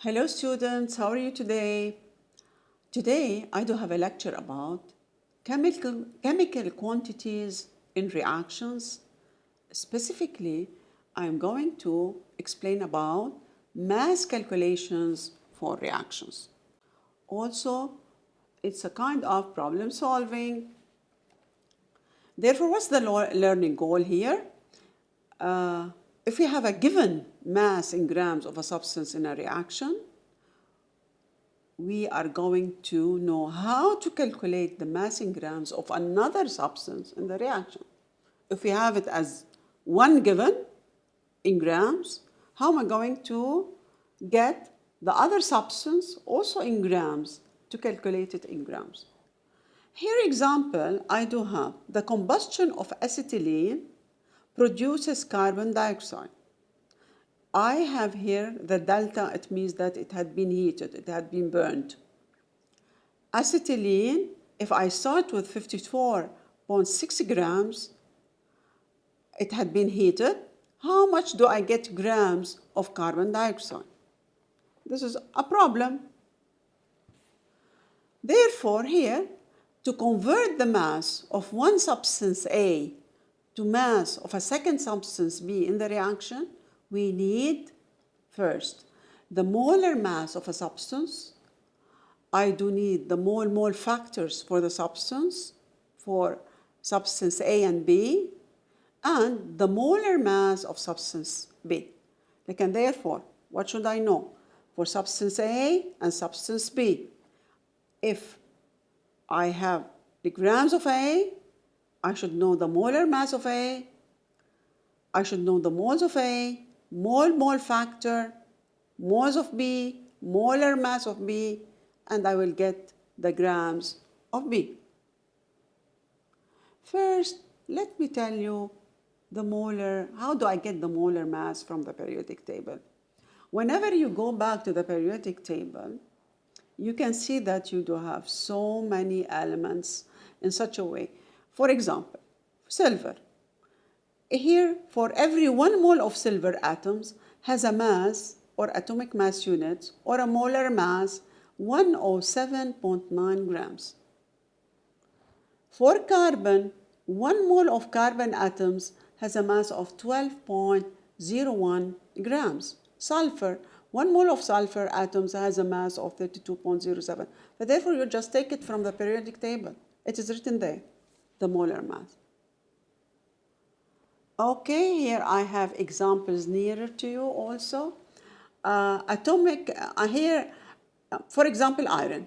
Hello students, how are you today? Today I do have a lecture about chemical quantities in reactions. Specifically, I am going to explain about mass calculations for reactions. Also, it's a kind of problem solving. Therefore, what's the learning goal here? If we have a given mass in grams of a substance in a reaction, we are going to know how to calculate the mass in grams of another substance in the reaction. If we have it as one given in grams, how am I going to get the other substance also in grams to calculate it in grams? Here example, I do have the combustion of acetylene produces carbon dioxide. I have here the delta, it means that it had been heated, it had been burned. Acetylene, if I start with 54.6 grams, it had been heated. How much do I get grams of carbon dioxide? This is a problem. Therefore, here, to convert the mass of one substance A to mass of a second substance B in the reaction, we need first the molar mass of a substance. I do need the mole factors for the substance, for substance A and B, and the molar mass of substance B. And therefore, what should I know? For substance A and substance B, if I have the grams of A, I should know the molar mass of A, I should know the moles of A, mole factor, moles of B, molar mass of B, and I will get the grams of B. First, let me tell you how do I get the molar mass from the periodic table? Whenever you go back to the periodic table, you can see that you do have so many elements in such a way. For example, silver. Here, for every 1 mole of silver atoms has a mass or atomic mass units or a molar mass 107.9 grams. For carbon, 1 mole of carbon atoms has a mass of 12.01 grams. Sulfur, 1 mole of sulfur atoms has a mass of 32.07. But therefore, you just take it from the periodic table. It is written there, the molar mass. Okay, here I have examples nearer to you also. For example, iron.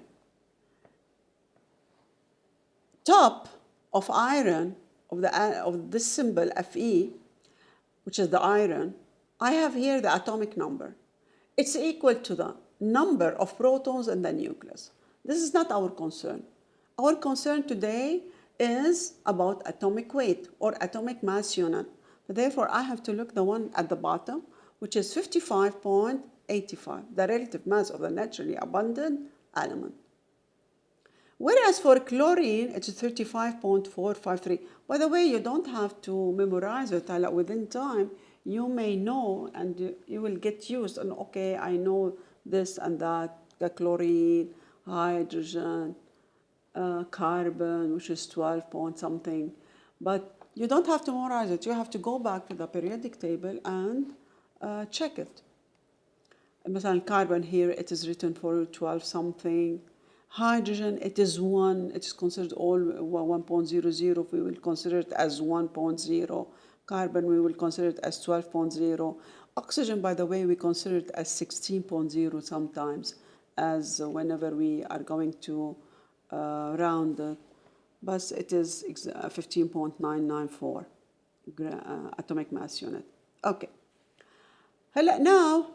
Top of iron, of this symbol Fe, which is the iron, I have here the atomic number. It's equal to the number of protons in the nucleus. This is not our concern. Our concern today is about atomic weight or atomic mass unit. Therefore, I have to look the one at the bottom, which is 55.85, the relative mass of the naturally abundant element. Whereas for chlorine, it's 35.453. By the way, you don't have to memorize it. Within time, you may know and you will get used. And okay, I know this and that, the chlorine, hydrogen, carbon, which is 12 point something. But you don't have to memorize it. You have to go back to the periodic table and check it. مثلا carbon here, it is written for 12 something. Hydrogen, it is 1. It is considered all 1.00. We will consider it as 1.0. Carbon, we will consider it as 12.0. Oxygen, by the way, we consider it as 16.0 sometimes, as whenever we are going to round it. But it is 15.994 atomic mass unit. Okay. Now,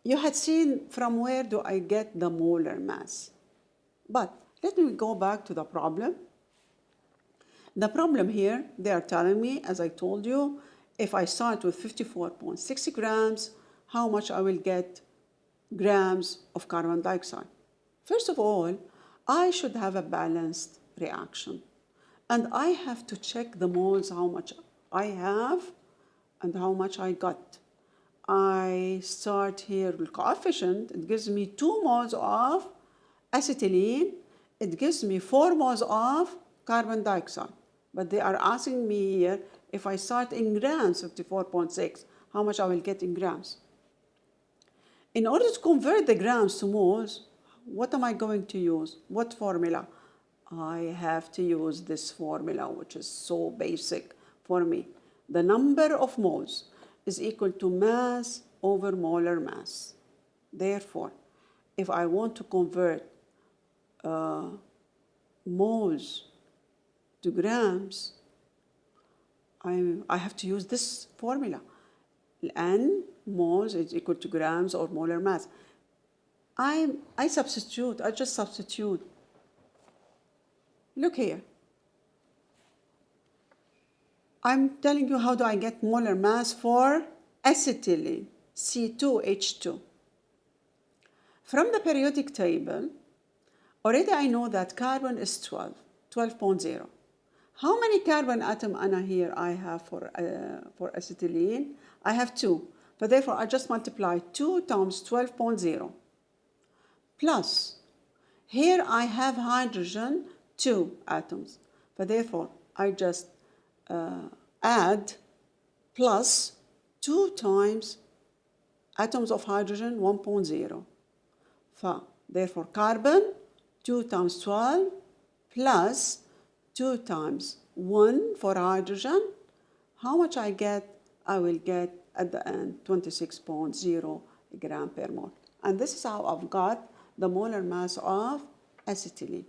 you had seen from where do I get the molar mass. But let me go back to the problem. The problem here, they are telling me, as I told you, if I start with 54.6 grams, how much I will get grams of carbon dioxide. First of all, I should have a balanced reaction. And I have to check the moles, how much I have and how much I got. I start here with coefficient. It gives me 2 moles of acetylene. It gives me 4 moles of carbon dioxide. But they are asking me here, if I start in grams, 54.6, how much I will get in grams. In order to convert the grams to moles, what am I going to use? What formula? I have to use this formula, which is so basic for me. The number of moles is equal to mass over molar mass. Therefore, if I want to convert moles to grams, I have to use this formula. N moles is equal to grams or molar mass. I just substitute. Look here. I'm telling you how do I get molar mass for acetylene, C2H2. From the periodic table, already I know that carbon is 12.0. How many carbon atom here I have for acetylene? I have 2, but therefore I just multiply 2 times 12.0. Plus, here I have hydrogen, 2 atoms, but therefore I just add plus 2 times atoms of hydrogen, 1.0. Therefore carbon, 2 times 12 plus 2 times 1 for hydrogen. How much I get? I will get at the end 26.0 gram per mole. And this is how I've got the molar mass of acetylene.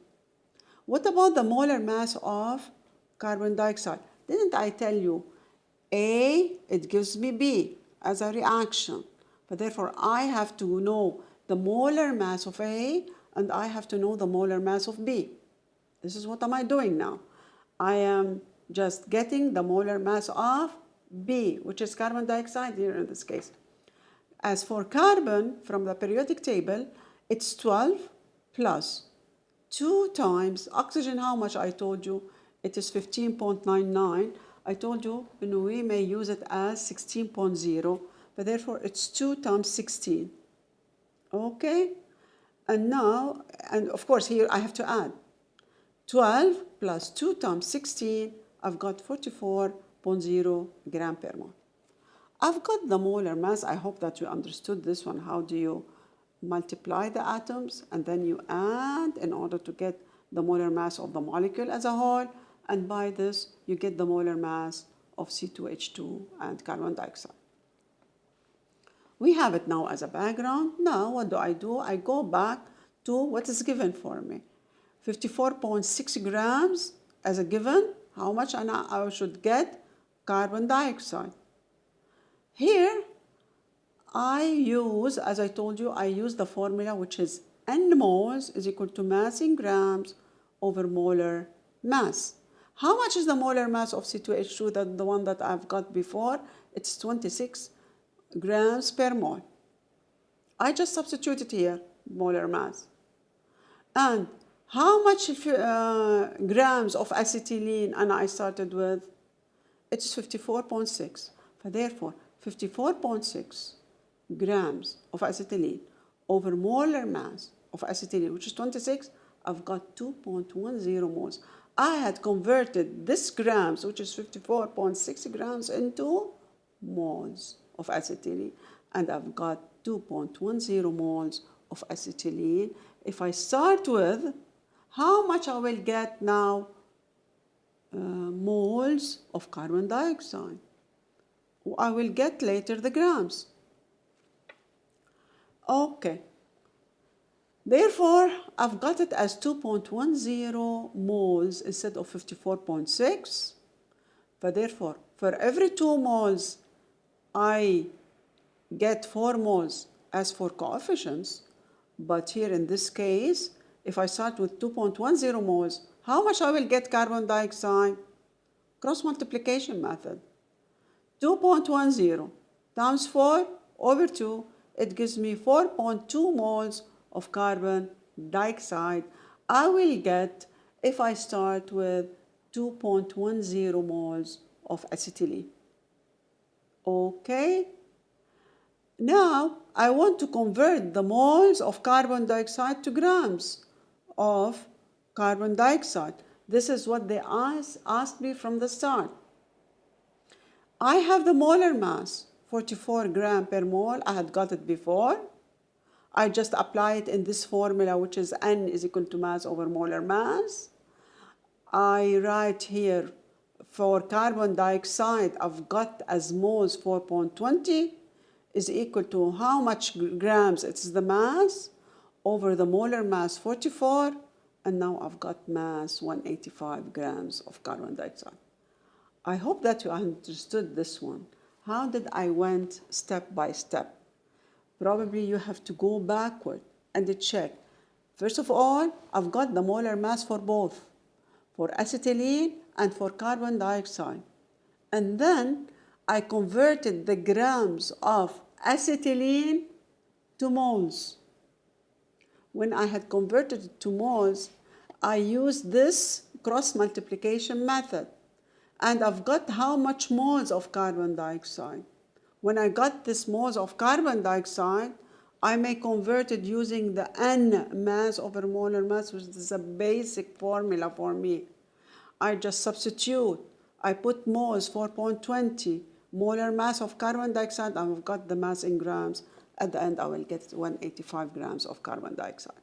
What about the molar mass of carbon dioxide? Didn't I tell you A, it gives me B as a reaction. But therefore I have to know the molar mass of A and I have to know the molar mass of B. This is what am I doing now? I am just getting the molar mass of B, which is carbon dioxide here in this case. As for carbon, from the periodic table, it's 12 plus 2 times oxygen. How much I told you? It is 15.99. I told you, we may use it as 16.0, but therefore it's 2 times 16. Okay? And now, and of course here I have to add 12 plus 2 times 16, I've got 44.0 gram per mole. I've got the molar mass. I hope that you understood this one. How do you multiply the atoms and then you add in order to get the molar mass of the molecule as a whole, and by this you get the molar mass of C2H2 and carbon dioxide. We have it now as a background. Now what do? I go back to what is given for me. 54.6 grams as a given. How much I should get carbon dioxide? Here I use, as I told you, I use the formula which is N moles is equal to mass in grams over molar mass. How much is the molar mass of C2H2, the one that I've got before? It's 26 grams per mole. I just substituted here molar mass. And how much grams of acetylene I started with? It's 54.6. Therefore, 54.6 grams of acetylene over molar mass of acetylene, which is 26, I've got 2.10 moles. I had converted this grams, which is 54.6 grams, into moles of acetylene, and I've got 2.10 moles of acetylene. If I start with how much I will get now, moles of carbon dioxide. I will get later the grams. Okay. Therefore, I've got it as 2.10 moles instead of 54.6. But therefore, for every 2 moles, I get 4 moles as for coefficients. But here in this case, if I start with 2.10 moles, how much I will get carbon dioxide? Cross multiplication method. 2.10 times 4 over 2, it gives me 4.2 moles of carbon dioxide. I will get if I start with 2.10 moles of acetylene. Okay? Now, I want to convert the moles of carbon dioxide to grams of carbon dioxide. This is what they asked me from the start. I have the molar mass, 44 gram per mole. I had got it before. I just apply it in this formula, which is N is equal to mass over molar mass. I write here for carbon dioxide, I've got as moles 4.20 is equal to how much grams? It's the mass over the molar mass 44, and now I've got mass 185 grams of carbon dioxide. I hope that you understood this one. How did I went step by step? Probably you have to go backward and check. First of all, I've got the molar mass for both, for acetylene and for carbon dioxide. And then I converted the grams of acetylene to moles. When I had converted it to moles, I used this cross multiplication method. And I've got how much moles of carbon dioxide. When I got this moles of carbon dioxide, I may convert it using the N mass over molar mass, which is a basic formula for me. I just substitute. I put moles 4.20, molar mass of carbon dioxide, and I've got the mass in grams. At the end, I will get 185 grams of carbon dioxide.